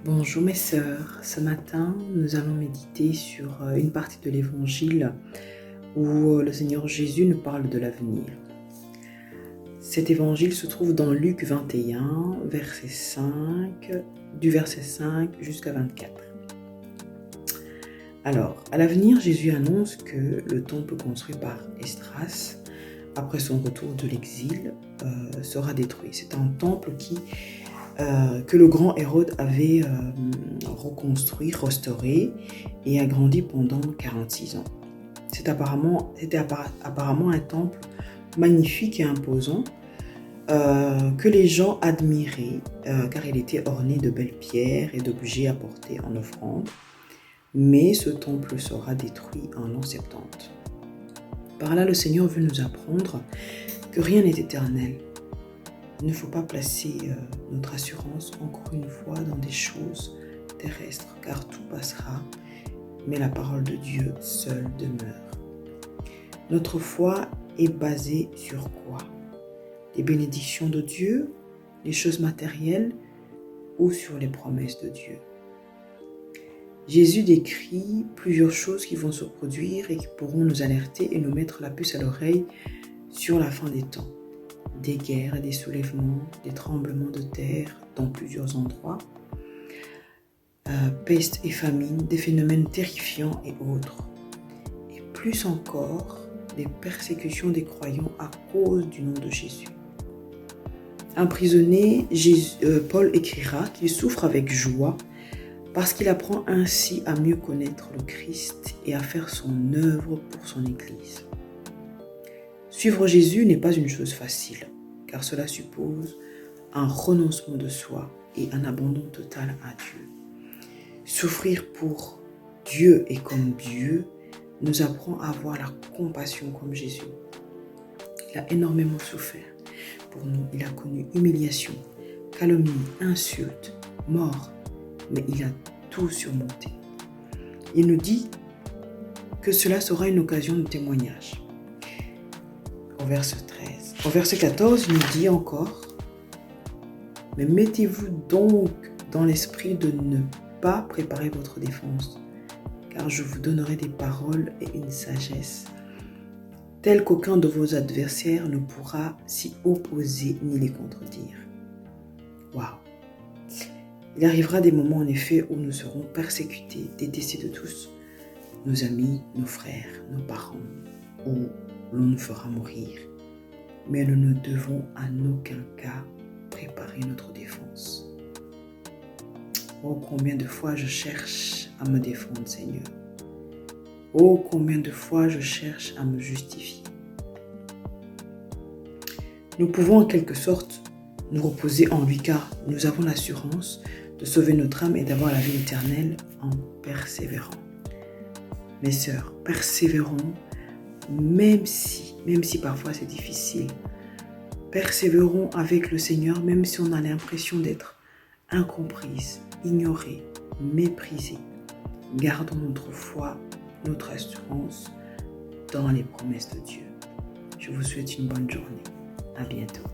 Bonjour mes sœurs, ce matin nous allons méditer sur une partie de l'évangile où le Seigneur Jésus nous parle de l'avenir. Cet évangile se trouve dans Luc 21, du verset 5 jusqu'à 24. Alors, à l'avenir, Jésus annonce que le temple construit par Esdras, après son retour de l'exil, sera détruit. C'est un temple que le grand Hérode avait reconstruit, restauré et agrandi pendant 46 ans. C'était apparemment un temple magnifique et imposant que les gens admiraient car il était orné de belles pierres et d'objets apportés en offrande. Mais ce temple sera détruit en l'an 70. Par là, le Seigneur veut nous apprendre que rien n'est éternel. Il ne faut pas placer notre assurance encore une fois dans des choses terrestres, car tout passera, mais la parole de Dieu seule demeure. Notre foi est basée sur quoi? Les bénédictions de Dieu, les choses matérielles ou sur les promesses de Dieu? Jésus décrit plusieurs choses qui vont se produire et qui pourront nous alerter et nous mettre la puce à l'oreille sur la fin des temps. Des guerres et des soulèvements, des tremblements de terre dans plusieurs endroits, peste et famine, des phénomènes terrifiants et autres. Et plus encore, des persécutions des croyants à cause du nom de Jésus. Emprisonné, Paul écrira qu'il souffre avec joie parce qu'il apprend ainsi à mieux connaître le Christ et à faire son œuvre pour son Église. Suivre Jésus n'est pas une chose facile, car cela suppose un renoncement de soi et un abandon total à Dieu. Souffrir pour Dieu et comme Dieu nous apprend à avoir la compassion comme Jésus. Il a énormément souffert pour nous. Il a connu humiliation, calomnie, insulte, mort, mais il a tout surmonté. Il nous dit que cela sera une occasion de témoignage. Au verset 13. Au verset 14, il nous dit encore « Mais mettez-vous donc dans l'esprit de ne pas préparer votre défense, car je vous donnerai des paroles et une sagesse, telles qu'aucun de vos adversaires ne pourra s'y opposer ni les contredire. » Waouh! Il arrivera des moments en effet où nous serons persécutés, détestés de tous, nos amis, nos frères, nos parents, où l'on nous fera mourir. Mais nous ne devons en aucun cas préparer notre défense. Oh, combien de fois je cherche à me défendre, Seigneur. Oh, combien de fois je cherche à me justifier. Nous pouvons en quelque sorte nous reposer en lui car nous avons l'assurance de sauver notre âme et d'avoir la vie éternelle en persévérant. Mes sœurs, persévérons même si parfois c'est difficile. Persévérons avec le Seigneur même si on a l'impression d'être incomprise, ignorée, méprisée. Gardons notre foi, notre assurance dans les promesses de Dieu. Je vous souhaite une bonne journée. À bientôt.